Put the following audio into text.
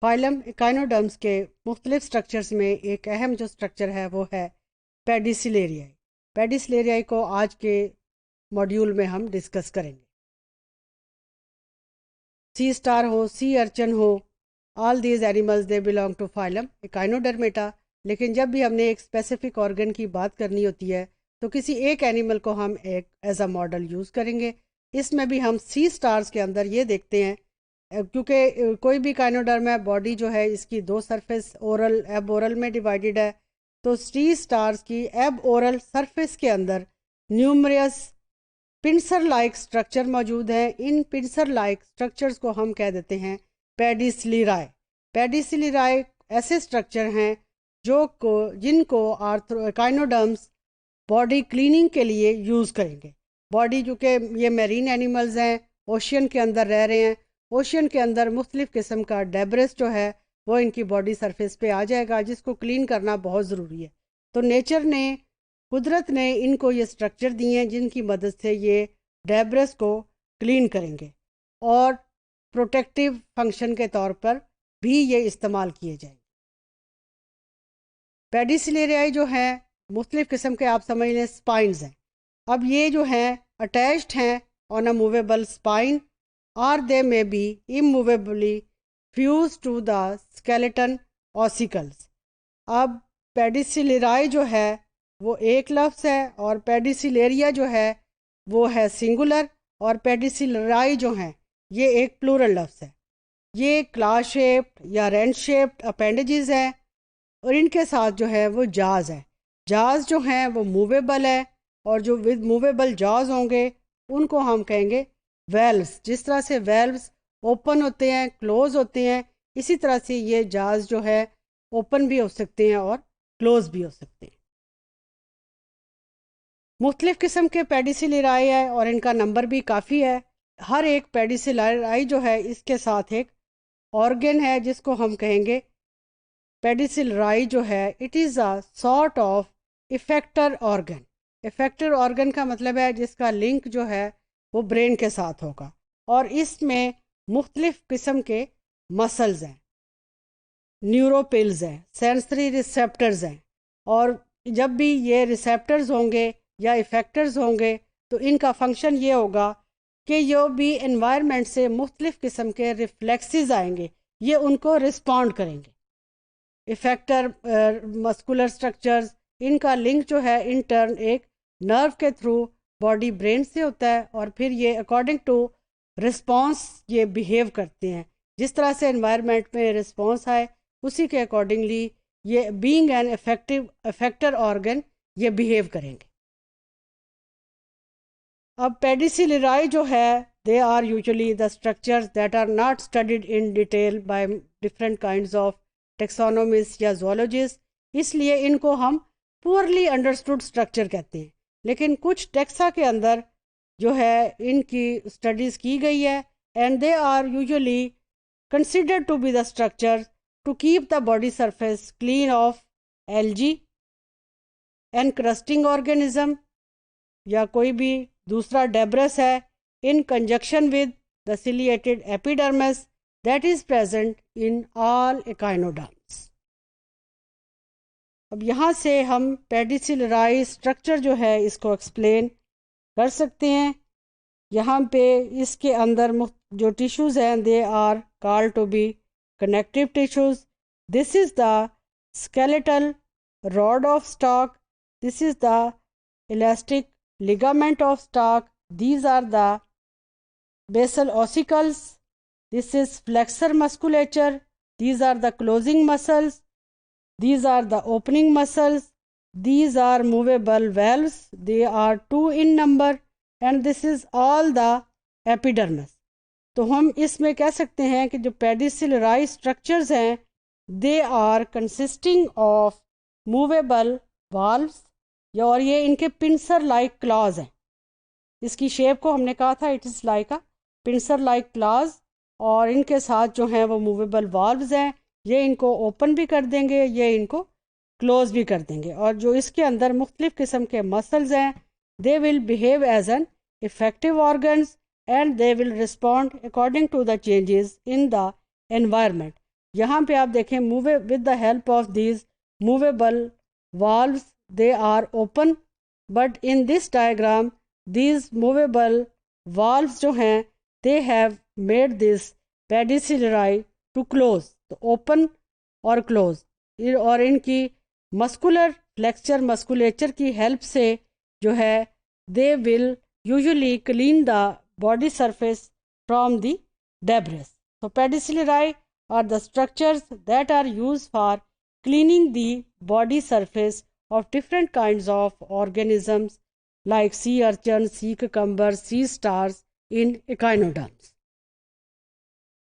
Phylum ایکائنوڈرمس کے مختلف structures میں ایک اہم جو سٹرکچر ہے وہ ہے پیڈیسیلیریائی. پیڈیسیلیریائی کو آج کے ماڈیول میں ہم ڈسکس کریں گے. سی اسٹار ہو، سی ارچن ہو، all these animals they belong to phylum echinodermata. لیکن جب بھی ہم نے ایک اسپیسیفک آرگن کی بات کرنی ہوتی ہے تو کسی ایک اینیمل کو ہم ایک ایز اے ماڈل یوز کریں گے. اس میں بھی ہم سی اسٹارز کے اندر یہ دیکھتے ہیں کیونکہ کوئی بھی کائنوڈرم ہے، باڈی جو ہے اس کی دو سرفیس اورل ایب اورل میں ڈیوائیڈڈ ہے. تو سی اسٹارز کی ایب اورل سرفیس کے اندر نیومریس پنسر لائک سٹرکچر موجود ہیں. ان پنسر لائک سٹرکچرز کو ہم کہہ دیتے ہیں پیڈیسیلیرائی. پیڈیسیلیرائی ایسے سٹرکچر ہیں جن کو کائنوڈرمس باڈی کلیننگ کے لیے یوز کریں گے. باڈی چونکہ یہ میرین اینیملز ہیں، اوشین کے اندر رہ رہے ہیں، اوشین کے اندر مختلف قسم کا ڈیبرس جو ہے وہ ان کی باڈی سرفیس پہ آ جائے گا، جس کو کلین کرنا بہت ضروری ہے. تو نیچر نے، قدرت نے ان کو یہ سٹرکچر دیے ہیں جن کی مدد سے یہ ڈیبرس کو کلین کریں گے اور پروٹیکٹیو فنکشن کے طور پر بھی یہ استعمال کیے جائیں گے. پیڈیسیلیریائی جو ہیں مختلف قسم کے آپ سمجھ لیں اسپائنز ہیں. اب یہ جو ہیں اٹیچڈ ہیں آن اے موویبل اسپائن اور they may be immovably fused to the skeleton ossicles. اب پیڈیسیلیرائی جو ہے وہ ایک لفظ ہے اور پیڈیسیلیریا جو ہے وہ ہے سنگولر، اور پیڈیسیلیرائی جو ہیں یہ ایک پلورل لفظ ہے. یہ کلا شیپڈ یا رینڈ شیپڈ اپینڈیجز ہیں اور ان کے ساتھ جو ہے وہ جاز ہے. جاز جو ہیں وہ موویبل ہے اور جو ود موویبل جاز ہوں گے ان کو ہم کہیں گے ویلوز. جس طرح سے ویلوز اوپن ہوتے ہیں، کلوز ہوتے ہیں، اسی طرح سے یہ جاز جو ہے اوپن بھی ہو سکتے ہیں اور کلوز بھی ہو سکتے ہیں. مختلف قسم کے پیڈیسیلیرائی ہے اور ان کا نمبر بھی کافی ہے. ہر ایک پیڈیسیلیرائی جو ہے اس کے ساتھ ایک آرگن ہے جس کو ہم کہیں گے پیڈیسیلیرائی جو ہے it is a sort of effector organ. Effector organ کا مطلب ہے جس کا لنک جو ہے وہ برین کے ساتھ ہوگا، اور اس میں مختلف قسم کے مسلز ہیں، نیوروپلز ہیں، سینسری ریسیپٹرز ہیں. اور جب بھی یہ ریسیپٹرز ہوں گے یا افیکٹرز ہوں گے تو ان کا فنکشن یہ ہوگا کہ یہ بھی انوائرمنٹ سے مختلف قسم کے ریفلیکسز آئیں گے، یہ ان کو رسپونڈ کریں گے. افیکٹر مسکولر سٹرکچرز، ان کا لنک جو ہے ان ٹرن ایک نرو کے تھرو باڈی برین سے ہوتا ہے، اور پھر یہ اکارڈنگ ٹو رسپانس یہ بیہیو کرتے ہیں. جس طرح سے انوائرمنٹ میں رسپانس آئے اسی کے اکارڈنگلی یہ بینگ این افیکٹر آرگن یہ بیہیو کریں گے. اب پیڈیسیلیرائی جو ہے they are usually the structures that are not studied in detail by different kinds of taxonomists یا zoologists. اس لیے ان کو ہم پورلی انڈرسٹوڈ اسٹرکچر کہتے ہیں. لیکن کچھ ٹیکسا کے اندر جو ہے ان کی اسٹڈیز کی گئی ہے and they are usually considered to be the structure to keep the body surface clean of algae encrusting organism یا کوئی بھی دوسرا ڈیبرس ہے in conjunction with the ciliated epidermis that is present in all echinoderms. اب یہاں سے ہم پیڈیسیلیرائی structure جو ہے اس کو ایکسپلین کر سکتے ہیں. یہاں پہ اس کے اندر جو ٹیشوز ہیں they are called to be connective tissues. This is the skeletal rod of stalk. This is the elastic ligament of stalk. These are the basal ossicles. This is flexor musculature. These are the closing muscles. These are the opening muscles. These are movable valves. They are 2 in number and this is all the epidermis. تو ہم اس میں کہہ سکتے ہیں کہ جو پیڈیسیلیرائی structures ہیں they are consisting of movable valves اور یہ ان کے pincer like claws ہیں. اس کی شیپ کو ہم نے کہا تھا it is like a pincer like claws, اور ان کے ساتھ جو ہیں وہ موویبل والوز ہیں. یہ ان کو اوپن بھی کر دیں گے، یہ ان کو کلوز بھی کر دیں گے. اور جو اس کے اندر مختلف قسم کے مسلز ہیں they will behave as an effective organs and they will respond according to the changes in the environment. یہاں پہ آپ دیکھیں with the help of these movable valves they are open, but in this diagram these movable valves جو ہیں they have made this pedicellari to close, تو open اور close، اور ان کی مسکولر فلیکچر مسکولیچر کی ہیلپ سے جو ہے they will usually clean the body surface from the debris. So pedicellari are the structures that are used for cleaning the body surface of different kinds of organisms like sea urchins, sea cucumbers, sea stars in echinoderms.